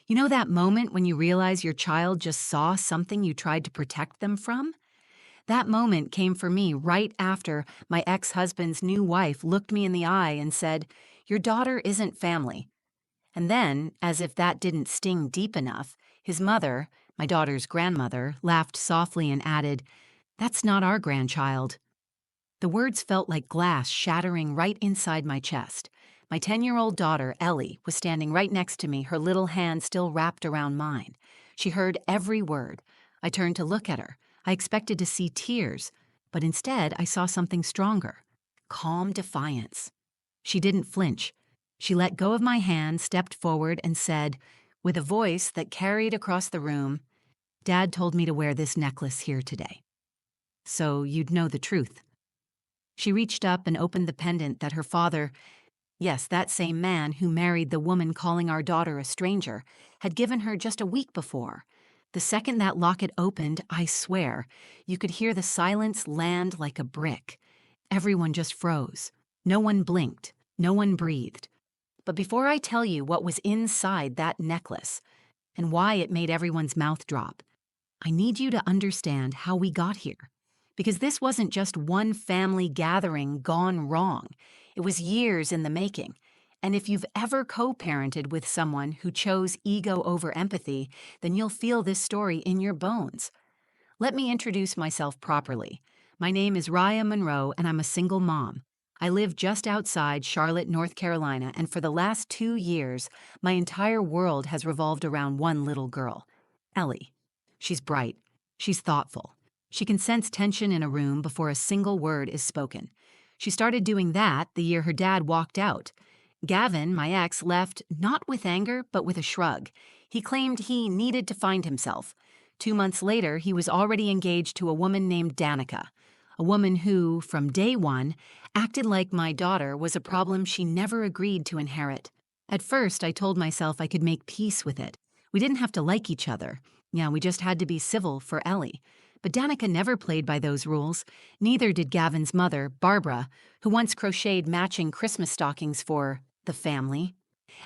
You know that moment when you realize your child just saw something you tried to protect them from? That moment came for me right after my ex-husband's new wife looked me in the eye and said, "Your daughter isn't family." And then, as if that didn't sting deep enough, his mother, my daughter's grandmother, laughed softly and added, "That's not our grandchild." The words felt like glass shattering right inside my chest. My 10-year-old daughter, Ellie, was standing right next to me, her little hand still wrapped around mine. She heard every word. I turned to look at her. I expected to see tears, but instead I saw something stronger. Calm defiance. She didn't flinch. She let go of my hand, stepped forward, and said, with a voice that carried across the room, "Dad told me to wear this necklace here today. So you'd know the truth." She reached up and opened the pendant that her father, yes, that same man who married the woman calling our daughter a stranger, had given her just a week before. The second that locket opened, I swear, you could hear the silence land like a brick. Everyone just froze. No one blinked. No one breathed. But before I tell you what was inside that necklace and why it made everyone's mouth drop, I need you to understand how we got here. Because this wasn't just one family gathering gone wrong. It was years in the making. And if you've ever co-parented with someone who chose ego over empathy, then you'll feel this story in your bones. Let me introduce myself properly. My name is Rhea Monroe, and I'm a single mom. I live just outside Charlotte, North Carolina, and for the last 2 years, my entire world has revolved around one little girl, Ellie. She's bright. She's thoughtful. She can sense tension in a room before a single word is spoken. She started doing that the year her dad walked out. Gavin, my ex, left not with anger, but with a shrug. He claimed he needed to find himself. 2 months later, he was already engaged to a woman named Danica, a woman who, from day one, acted like my daughter was a problem she never agreed to inherit. At first, I told myself I could make peace with it. We didn't have to like each other. Yeah, we just had to be civil for Ellie. But Danica never played by those rules. Neither did Gavin's mother, Barbara, who once crocheted matching Christmas stockings for the family,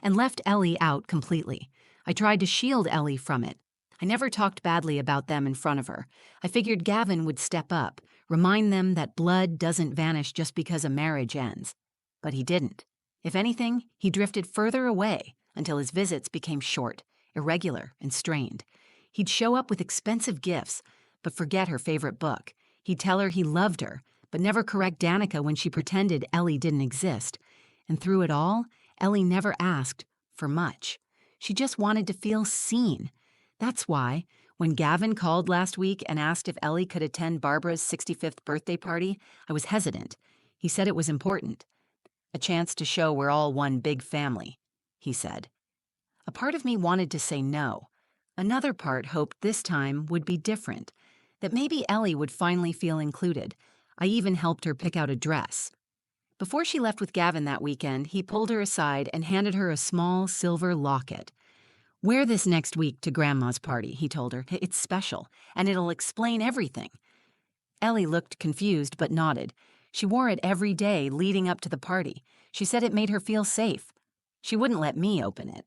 and left Ellie out completely. I tried to shield Ellie from it. I never talked badly about them in front of her. I figured Gavin would step up, remind them that blood doesn't vanish just because a marriage ends. But he didn't. If anything, he drifted further away until his visits became short, irregular, and strained. He'd show up with expensive gifts, but forget her favorite book. He'd tell her he loved her, but never correct Danica when she pretended Ellie didn't exist. And through it all, Ellie never asked for much. She just wanted to feel seen. That's why, when Gavin called last week and asked if Ellie could attend Barbara's 65th birthday party, I was hesitant. He said it was important. "A chance to show we're all one big family," he said. A part of me wanted to say no. Another part hoped this time would be different, that maybe Ellie would finally feel included. I even helped her pick out a dress. Before she left with Gavin that weekend, he pulled her aside and handed her a small silver locket. "Wear this next week to Grandma's party," he told her. "It's special, and it'll explain everything." Ellie looked confused but nodded. She wore it every day leading up to the party. She said it made her feel safe. She wouldn't let me open it.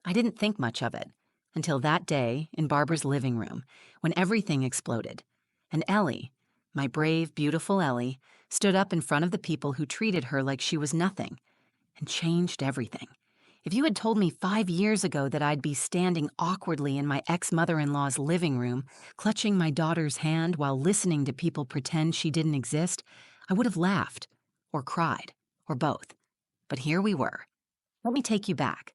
I didn't think much of it, until that day in Barbara's living room, when everything exploded. And Ellie, my brave, beautiful Ellie, stood up in front of the people who treated her like she was nothing, and changed everything. If you had told me 5 years ago that I'd be standing awkwardly in my ex-mother-in-law's living room, clutching my daughter's hand while listening to people pretend she didn't exist, I would have laughed, or cried, or both. But here we were. Let me take you back.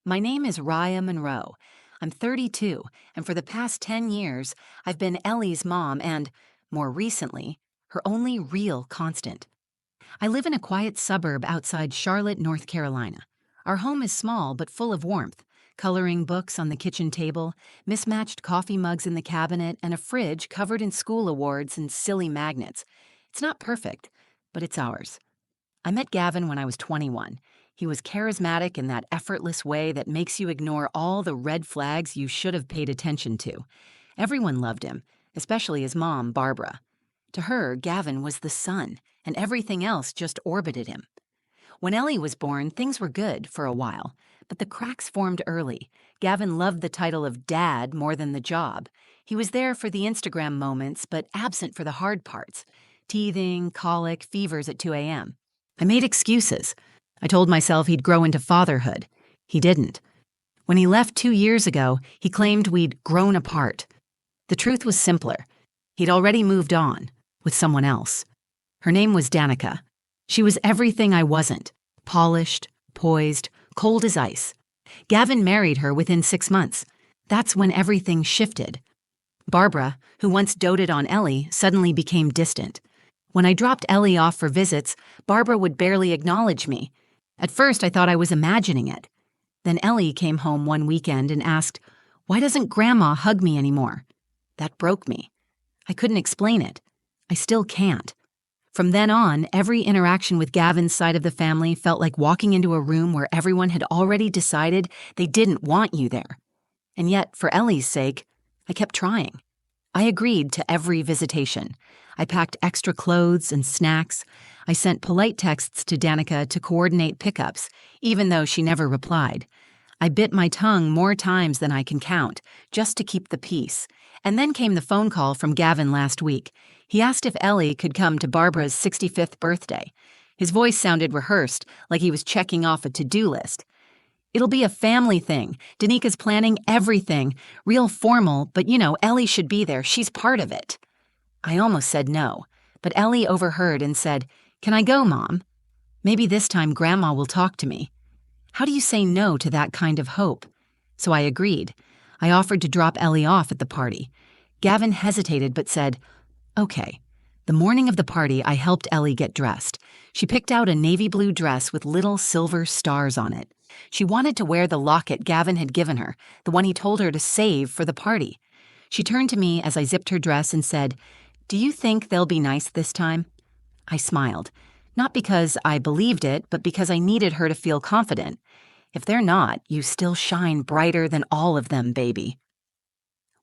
My name is Rhea Monroe. I'm 32, and for the past 10 years, I've been Ellie's mom and, more recently, her only real constant. I live in a quiet suburb outside Charlotte, North Carolina. Our home is small but full of warmth, coloring books on the kitchen table, mismatched coffee mugs in the cabinet, and a fridge covered in school awards and silly magnets. It's not perfect, but it's ours. I met Gavin when I was 21. He was charismatic in that effortless way that makes you ignore all the red flags you should have paid attention to. Everyone loved him, especially his mom, Barbara. To her, Gavin was the sun, and everything else just orbited him. When Ellie was born, things were good for a while, But the cracks formed early. Gavin loved the title of dad more than the job. He was there for the Instagram moments, but absent for the hard parts. Teething, colic, fevers at 2 a.m. I made excuses. I told myself he'd grow into fatherhood. He didn't. When he left 2 years ago, he claimed we'd grown apart. The truth was simpler. He'd already moved on, with someone else. Her name was Danica. She was everything I wasn't. Polished, poised, cold as ice. Gavin married her within 6 months. That's when everything shifted. Barbara, who once doted on Ellie, suddenly became distant. When I dropped Ellie off for visits, Barbara would barely acknowledge me. At first, I thought I was imagining it. Then Ellie came home one weekend and asked, "Why doesn't Grandma hug me anymore?" That broke me. I couldn't explain it. I still can't. From then on, every interaction with Gavin's side of the family felt like walking into a room where everyone had already decided they didn't want you there. And yet, for Ellie's sake, I kept trying. I agreed to every visitation. I packed extra clothes and snacks. I sent polite texts to Danica to coordinate pickups, even though she never replied. I bit my tongue more times than I can count, just to keep the peace. And then came the phone call from Gavin last week. He asked if Ellie could come to Barbara's 65th birthday. His voice sounded rehearsed, like he was checking off a to-do list. "It'll be a family thing. Danika's planning everything. Real formal, but Ellie should be there. She's part of it." I almost said no, but Ellie overheard and said, "Can I go, Mom? Maybe this time Grandma will talk to me." How do you say no to that kind of hope? So I agreed. I offered to drop Ellie off at the party. Gavin hesitated but said, "Okay." The morning of the party, I helped Ellie get dressed. She picked out a navy blue dress with little silver stars on it. She wanted to wear the locket Gavin had given her, the one he told her to save for the party. She turned to me as I zipped her dress and said, "Do you think they'll be nice this time?" I smiled, not because I believed it, but because I needed her to feel confident. If they're not, you still shine brighter than all of them, baby.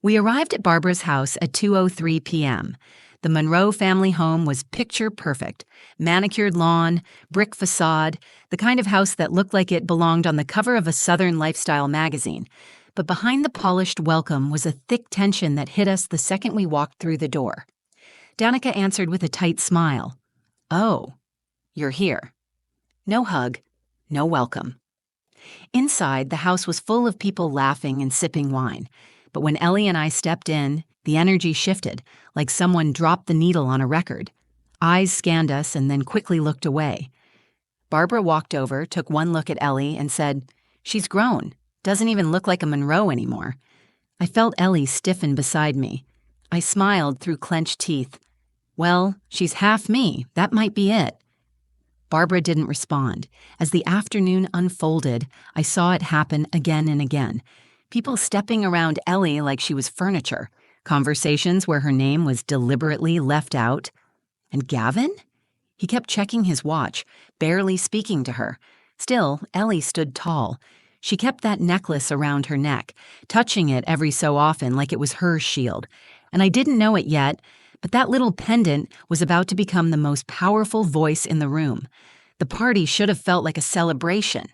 We arrived at Barbara's house at 2:03 p.m. The Monroe family home was picture perfect. Manicured lawn, brick facade, the kind of house that looked like it belonged on the cover of a Southern lifestyle magazine. But behind the polished welcome was a thick tension that hit us the second we walked through the door. Danica answered with a tight smile. "Oh, you're here." No hug, no welcome. Inside, the house was full of people laughing and sipping wine. But when Ellie and I stepped in, the energy shifted, like someone dropped the needle on a record. Eyes scanned us and then quickly looked away. Barbara walked over, took one look at Ellie, and said, "She's grown. Doesn't even look like a Monroe anymore." I felt Ellie stiffen beside me. I smiled through clenched teeth. "Well, she's half me. That might be it." Barbara didn't respond. As the afternoon unfolded, I saw it happen again and again. People stepping around Ellie like she was furniture. Conversations where her name was deliberately left out. And Gavin? He kept checking his watch, barely speaking to her. Still, Ellie stood tall. She kept that necklace around her neck, touching it every so often like it was her shield. And I didn't know it yet, but that little pendant was about to become the most powerful voice in the room. The party should have felt like a celebration.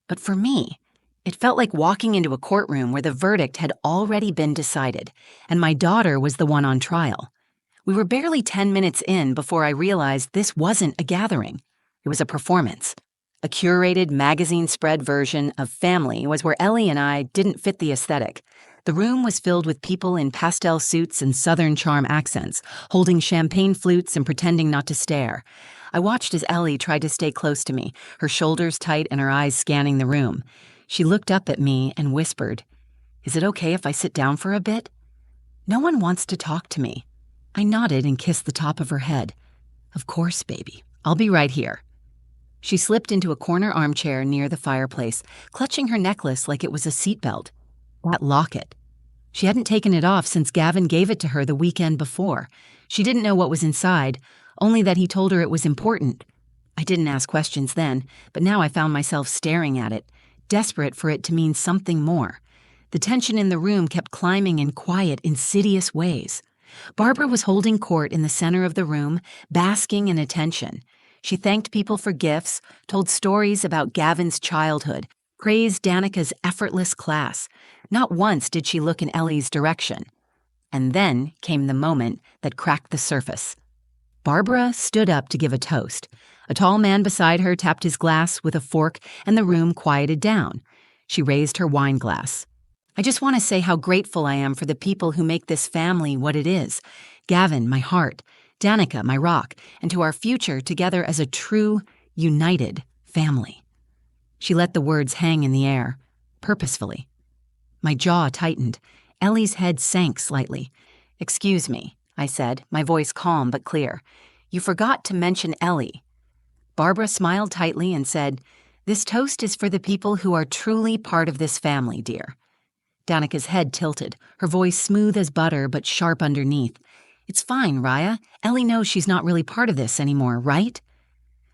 But for me, it felt like walking into a courtroom where the verdict had already been decided, and my daughter was the one on trial. We were barely 10 minutes in before I realized this wasn't a gathering. It was a performance. A curated magazine spread version of Family was where Ellie and I didn't fit the aesthetic. The room was filled with people in pastel suits and Southern charm accents, holding champagne flutes and pretending not to stare. I watched as Ellie tried to stay close to me, her shoulders tight and her eyes scanning the room. She looked up at me and whispered, "Is it okay if I sit down for a bit?" "No one wants to talk to me." I nodded and kissed the top of her head. "Of course, baby. I'll be right here." She slipped into a corner armchair near the fireplace, clutching her necklace like it was a seatbelt. That locket. She hadn't taken it off since Gavin gave it to her the weekend before. She didn't know what was inside, only that he told her it was important. I didn't ask questions then, but now I found myself staring at it, desperate for it to mean something more. The tension in the room kept climbing in quiet, insidious ways. Barbara was holding court in the center of the room, basking in attention. She thanked people for gifts, told stories about Gavin's childhood, praised Danica's effortless class. Not once did she look in Ellie's direction. And then came the moment that cracked the surface. Barbara stood up to give a toast. A tall man beside her tapped his glass with a fork, and the room quieted down. She raised her wine glass. I just want to say how grateful I am for the people who make this family what it is. Gavin, my heart. Danica, my rock. And to our future together as a true, united family. She let the words hang in the air, purposefully. My jaw tightened. Ellie's head sank slightly. "Excuse me," I said, my voice calm but clear. "You forgot to mention Ellie." Barbara smiled tightly and said, "This toast is for the people who are truly part of this family, dear." Danica's head tilted, her voice smooth as butter but sharp underneath. "It's fine, Rhea. Ellie knows she's not really part of this anymore, right?"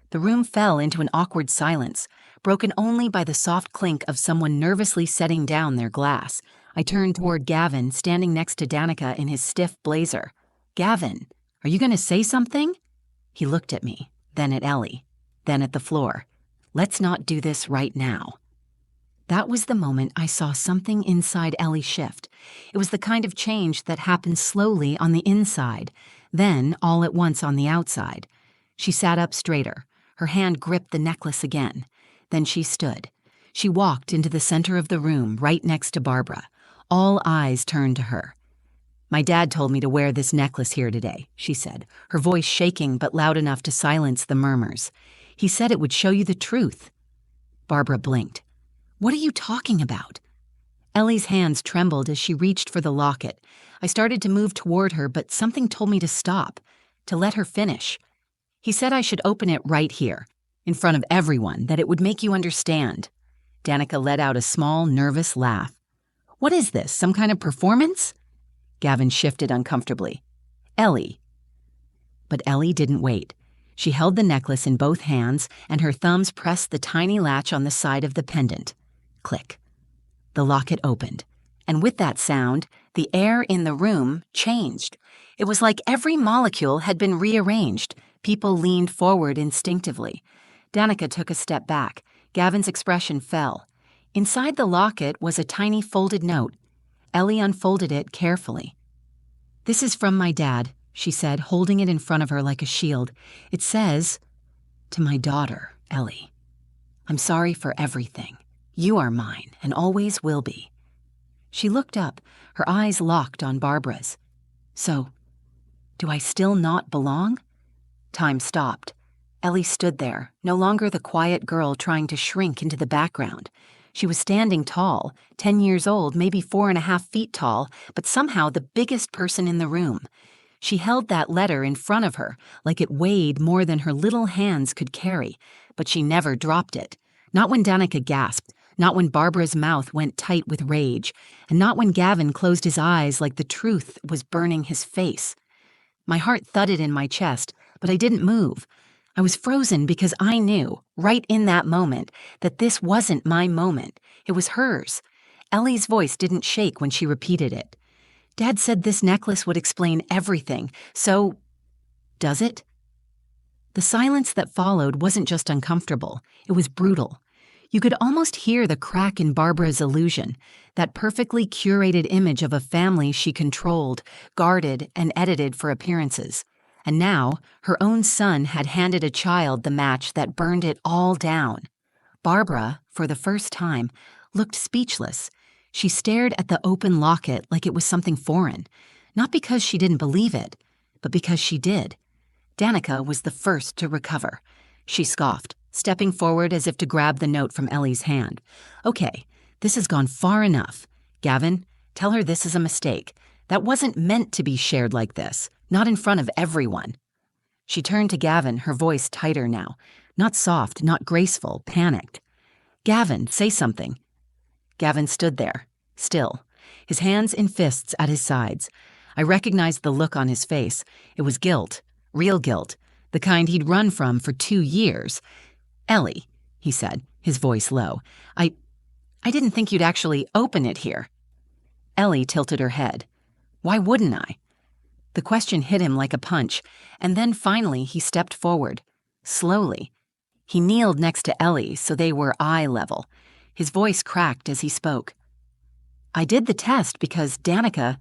The room fell into an awkward silence, broken only by the soft clink of someone nervously setting down their glass. I turned toward Gavin, standing next to Danica in his stiff blazer. "Gavin, are you going to say something?" He looked at me, then at Ellie, then at the floor. "Let's not do this right now." That was the moment I saw something inside Ellie shift. It was the kind of change that happened slowly on the inside, then all at once on the outside. She sat up straighter. Her hand gripped the necklace again. Then she stood. She walked into the center of the room, right next to Barbara. All eyes turned to her. "My dad told me to wear this necklace here today," she said, her voice shaking but loud enough to silence the murmurs. "He said it would show you the truth." Barbara blinked. "What are you talking about?" Ellie's hands trembled as she reached for the locket. I started to move toward her, but something told me to stop, to let her finish. "He said I should open it right here, in front of everyone, that it would make you understand." Danica let out a small, nervous laugh. "What is this, some kind of performance?" Gavin shifted uncomfortably. "Ellie." But Ellie didn't wait. She held the necklace in both hands, and her thumbs pressed the tiny latch on the side of the pendant. Click. The locket opened, and with that sound, the air in the room changed. It was like every molecule had been rearranged. People leaned forward instinctively. Danica took a step back. Gavin's expression fell. Inside the locket was a tiny folded note. Ellie unfolded it carefully. "This is from my dad," she said, holding it in front of her like a shield. "It says, 'To my daughter, Ellie, I'm sorry for everything. You are mine and always will be.'" She looked up, her eyes locked on Barbara's. "So, do I still not belong?" Time stopped. Ellie stood there, no longer the quiet girl trying to shrink into the background. She was standing tall, 10 years old, maybe 4.5 feet tall, but somehow the biggest person in the room. She held that letter in front of her, like it weighed more than her little hands could carry, but she never dropped it. Not when Danica gasped, not when Barbara's mouth went tight with rage, and not when Gavin closed his eyes like the truth was burning his face. My heart thudded in my chest, but I didn't move. I was frozen because I knew, right in that moment, that this wasn't my moment. It was hers. Ellie's voice didn't shake when she repeated it. "Dad said this necklace would explain everything, so does it?" The silence that followed wasn't just uncomfortable, it was brutal. You could almost hear the crack in Barbara's illusion, that perfectly curated image of a family she controlled, guarded, and edited for appearances. And now, her own son had handed a child the match that burned it all down. Barbara, for the first time, looked speechless. She stared at the open locket like it was something foreign, not because she didn't believe it, but because she did. Danica was the first to recover. She scoffed, stepping forward as if to grab the note from Ellie's hand. "Okay, this has gone far enough. Gavin, tell her this is a mistake. That wasn't meant to be shared like this, not in front of everyone." She turned to Gavin, her voice tighter now. Not soft, not graceful, panicked. "Gavin, say something." Gavin stood there, still, his hands in fists at his sides. I recognized the look on his face. It was guilt, real guilt, the kind he'd run from for 2 years. "Ellie," he said, his voice low, I didn't think you'd actually open it here." Ellie tilted her head. "Why wouldn't I?" The question hit him like a punch, and then finally he stepped forward, slowly. He kneeled next to Ellie so they were eye level. His voice cracked as he spoke. I did the test because Danica,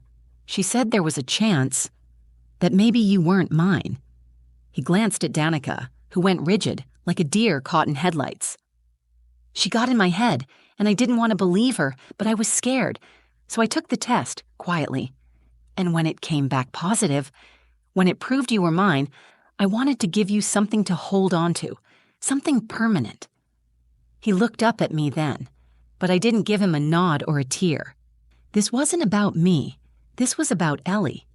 she said there was a chance that maybe you weren't mine. He glanced at Danica, who went rigid, like a deer caught in headlights. She got in my head, and I didn't want to believe her, but I was scared, so I took the test, quietly. And when it came back positive, when it proved you were mine, I wanted to give you something to hold on to, something permanent. He looked up at me then, but I didn't give him a nod or a tear. This wasn't about me. This was about Ellie.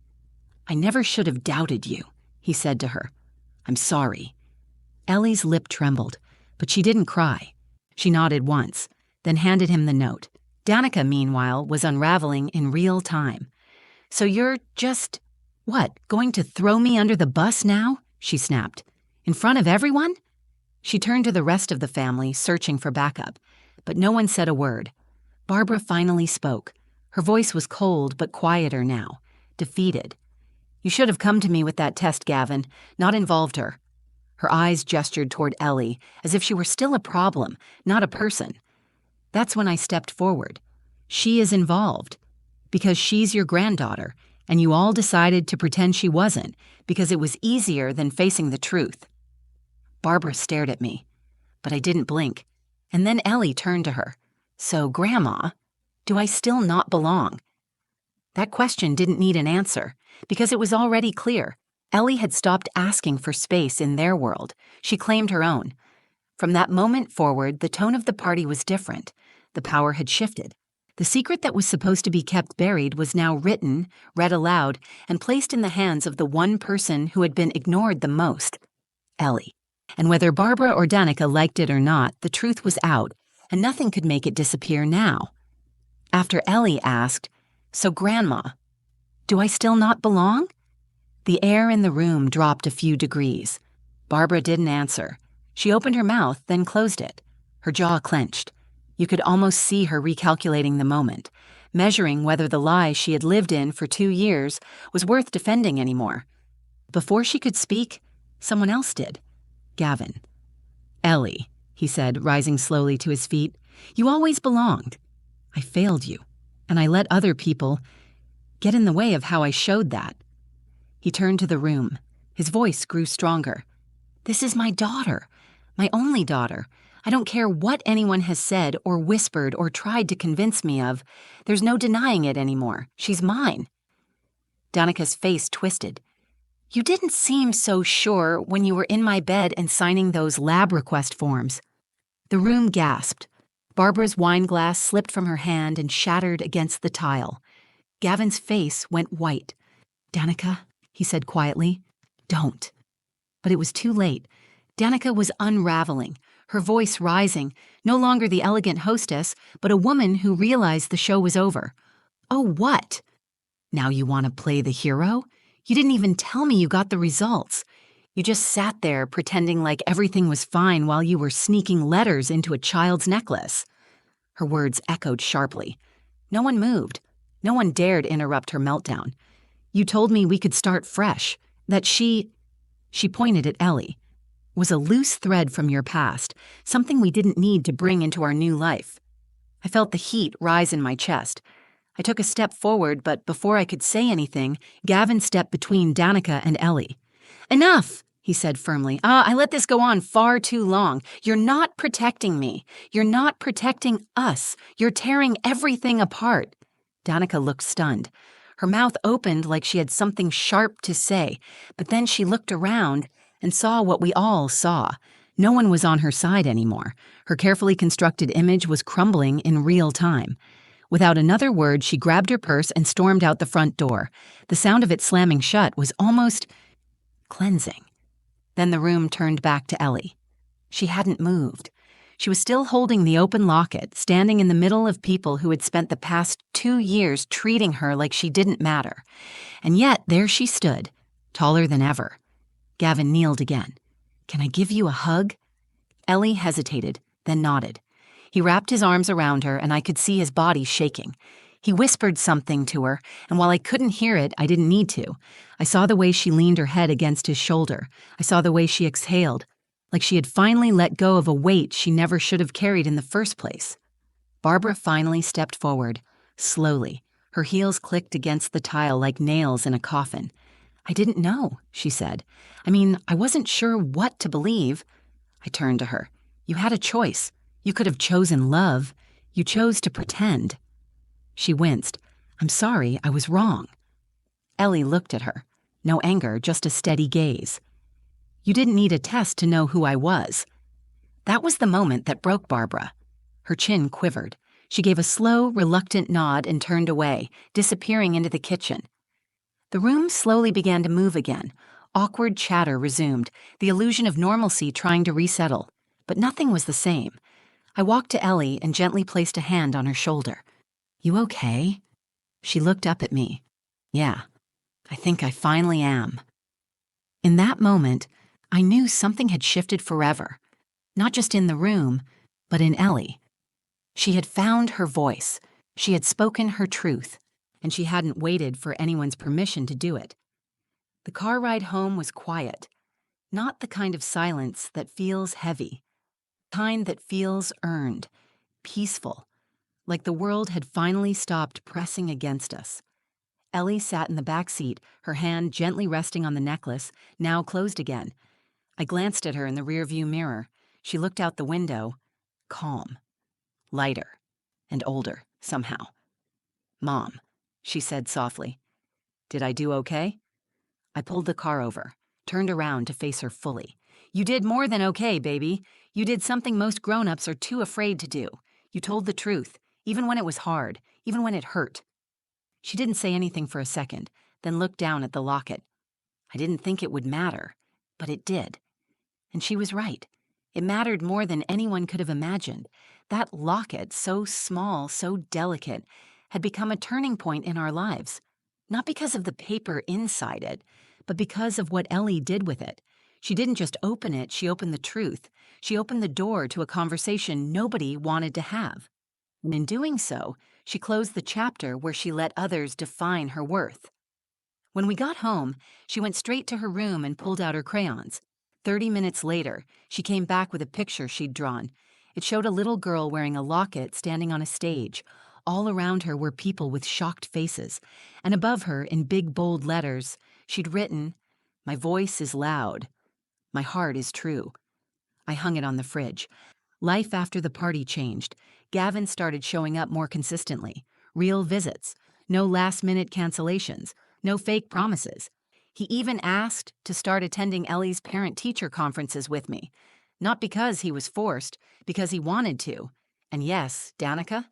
I never should have doubted you, he said to her. I'm sorry. Ellie's lip trembled, but she didn't cry. She nodded once, then handed him the note. Danica, meanwhile, was unraveling in real time. So you're just, what, going to throw me under the bus now? She snapped. In front of everyone? She turned to the rest of the family, searching for backup, but no one said a word. Barbara finally spoke. Her voice was cold but quieter now, defeated. You should have come to me with that test, Gavin, not involved her. Her eyes gestured toward Ellie, as if she were still a problem, not a person. That's when I stepped forward. She is involved, because she's your granddaughter, and you all decided to pretend she wasn't, because it was easier than facing the truth. Barbara stared at me, but I didn't blink, and then Ellie turned to her. So, Grandma, do I still not belong? That question didn't need an answer, because it was already clear. Ellie had stopped asking for space in their world. She claimed her own. From that moment forward, the tone of the party was different. The power had shifted. The secret that was supposed to be kept buried was now written, read aloud, and placed in the hands of the one person who had been ignored the most, Ellie. And whether Barbara or Danica liked it or not, the truth was out, and nothing could make it disappear now. After Ellie asked, So, Grandma, do I still not belong? The air in the room dropped a few degrees. Barbara didn't answer. She opened her mouth, then closed it. Her jaw clenched. You could almost see her recalculating the moment, measuring whether the lie she had lived in for 2 years was worth defending anymore. Before she could speak, someone else did. Gavin. Ellie, he said, rising slowly to his feet, you always belonged. I failed you, and I let other people get in the way of how I showed that. He turned to the room. His voice grew stronger. This is my daughter, my only daughter. I don't care what anyone has said or whispered or tried to convince me of. There's no denying it anymore. She's mine. Danica's face twisted. You didn't seem so sure when you were in my bed and signing those lab request forms. The room gasped. Barbara's wine glass slipped from her hand and shattered against the tile. Gavin's face went white. Danica, he said quietly, don't. But it was too late. Danica was unraveling, her voice rising, no longer the elegant hostess, but a woman who realized the show was over. Oh, what? Now you want to play the hero? You didn't even tell me you got the results. You just sat there pretending like everything was fine while you were sneaking letters into a child's necklace. Her words echoed sharply. No one moved. No one dared interrupt her meltdown. You told me we could start fresh, that she pointed at Ellie, was a loose thread from your past, something we didn't need to bring into our new life. I felt the heat rise in my chest. I took a step forward, but before I could say anything, Gavin stepped between Danica and Ellie. Enough, he said firmly. I let this go on far too long. You're not protecting me. You're not protecting us. You're tearing everything apart. Danica looked stunned. Her mouth opened like she had something sharp to say, but then she looked around and saw what we all saw. No one was on her side anymore. Her carefully constructed image was crumbling in real time. Without another word, she grabbed her purse and stormed out the front door. The sound of it slamming shut was almost cleansing. Then the room turned back to Ellie. She hadn't moved. She was still holding the open locket, standing in the middle of people who had spent the past 2 years treating her like she didn't matter. And yet there she stood, taller than ever. Gavin kneeled again. Can I give you a hug? Ellie hesitated, then nodded. He wrapped his arms around her, and I could see his body shaking. He whispered something to her, and while I couldn't hear it, I didn't need to. I saw the way she leaned her head against his shoulder. I saw the way she exhaled, like she had finally let go of a weight she never should have carried in the first place. Barbara finally stepped forward, slowly. Her heels clicked against the tile like nails in a coffin. "I didn't know," she said. "I mean, I wasn't sure what to believe." I turned to her. "You had a choice. You could have chosen love. You chose to pretend." She winced. "I'm sorry, I was wrong." Ellie looked at her. No anger, just a steady gaze. "You didn't need a test to know who I was." That was the moment that broke Barbara. Her chin quivered. She gave a slow, reluctant nod and turned away, disappearing into the kitchen. The room slowly began to move again. Awkward chatter resumed, the illusion of normalcy trying to resettle. But nothing was the same. I walked to Ellie and gently placed a hand on her shoulder. "You okay?" She looked up at me. "Yeah, I think I finally am." In that moment, I knew something had shifted forever. Not just in the room, but in Ellie. She had found her voice. She had spoken her truth. And she hadn't waited for anyone's permission to do it. The car ride home was quiet. Not the kind of silence that feels heavy. Kind that feels earned. Peaceful. Like the world had finally stopped pressing against us. Ellie sat in the back seat, her hand gently resting on the necklace, now closed again. I glanced at her in the rearview mirror. She looked out the window, calm, lighter, and older, somehow. "Mom," she said softly, "did I do okay?" I pulled the car over, turned around to face her fully. "You did more than okay, baby. You did something most grown-ups are too afraid to do. You told the truth, even when it was hard, even when it hurt." She didn't say anything for a second, then looked down at the locket. I didn't think it would matter, but it did. And she was right. It mattered more than anyone could have imagined. That locket, so small, so delicate, had become a turning point in our lives. Not because of the paper inside it, but because of what Ellie did with it. She didn't just open it, she opened the truth. She opened the door to a conversation nobody wanted to have. And in doing so, she closed the chapter where she let others define her worth. When we got home, she went straight to her room and pulled out her crayons. 30 minutes later, she came back with a picture she'd drawn. It showed a little girl wearing a locket standing on a stage. All around her were people with shocked faces, and above her, in big, bold letters, she'd written, "My voice is loud. My heart is true." I hung it on the fridge. Life after the party changed. Gavin started showing up more consistently. Real visits. No last-minute cancellations. No fake promises. He even asked to start attending Ellie's parent-teacher conferences with me. Not because he was forced, because he wanted to. And yes, Danica?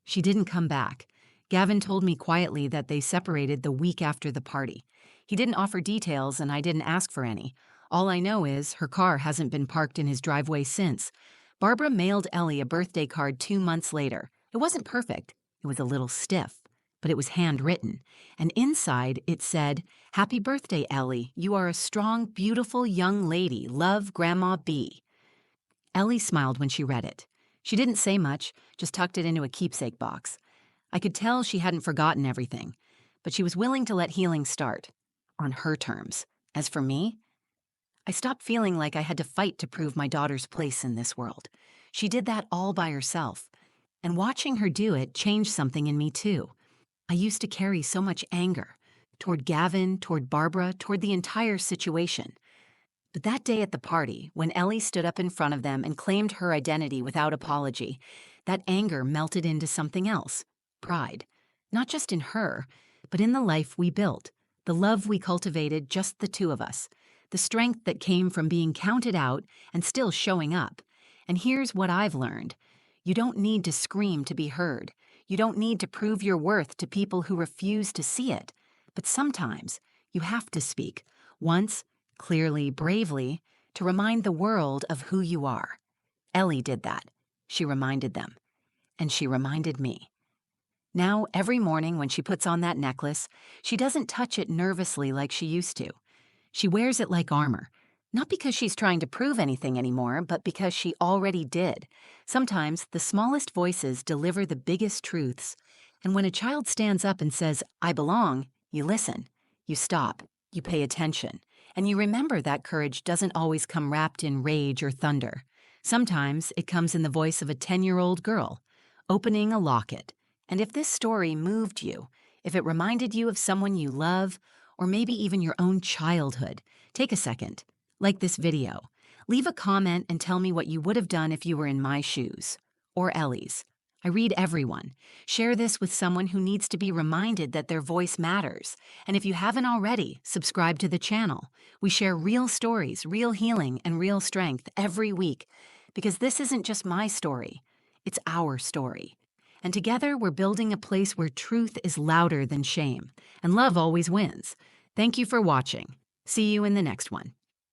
She didn't come back. Gavin told me quietly that they separated the week after the party. He didn't offer details and I didn't ask for any. All I know is her car hasn't been parked in his driveway since. Barbara mailed Ellie a birthday card 2 months later. It wasn't perfect. It was a little stiff, but it was handwritten. And inside it said, "Happy birthday, Ellie. You are a strong, beautiful young lady. Love, Grandma B." Ellie smiled when she read it. She didn't say much, just tucked it into a keepsake box. I could tell she hadn't forgotten everything, but she was willing to let healing start, on her terms. As for me, I stopped feeling like I had to fight to prove my daughter's place in this world. She did that all by herself, and watching her do it changed something in me too. I used to carry so much anger, toward Gavin, toward Barbara, toward the entire situation. But that day at the party, when Ellie stood up in front of them and claimed her identity without apology, that anger melted into something else, pride. Not just in her, but in the life we built, the love we cultivated, just the two of us, the strength that came from being counted out and still showing up. And here's what I've learned. You don't need to scream to be heard. You don't need to prove your worth to people who refuse to see it. But sometimes you have to speak, once, clearly, bravely, to remind the world of who you are. Ellie did that. She reminded them. And she reminded me. Now, every morning when she puts on that necklace, she doesn't touch it nervously like she used to. She wears it like armor. Not because she's trying to prove anything anymore, but because she already did. Sometimes the smallest voices deliver the biggest truths. And when a child stands up and says, "I belong," you listen. You stop. You pay attention. And you remember that courage doesn't always come wrapped in rage or thunder. Sometimes it comes in the voice of a 10-year-old girl, opening a locket. And if this story moved you, if it reminded you of someone you love, or maybe even your own childhood, take a second. Like this video. Leave a comment and tell me what you would have done if you were in my shoes. Or Ellie's. I read everyone. Share this with someone who needs to be reminded that their voice matters. And if you haven't already, subscribe to the channel. We share real stories, real healing, and real strength every week. Because this isn't just my story. It's our story. And together we're building a place where truth is louder than shame. And love always wins. Thank you for watching. See you in the next one.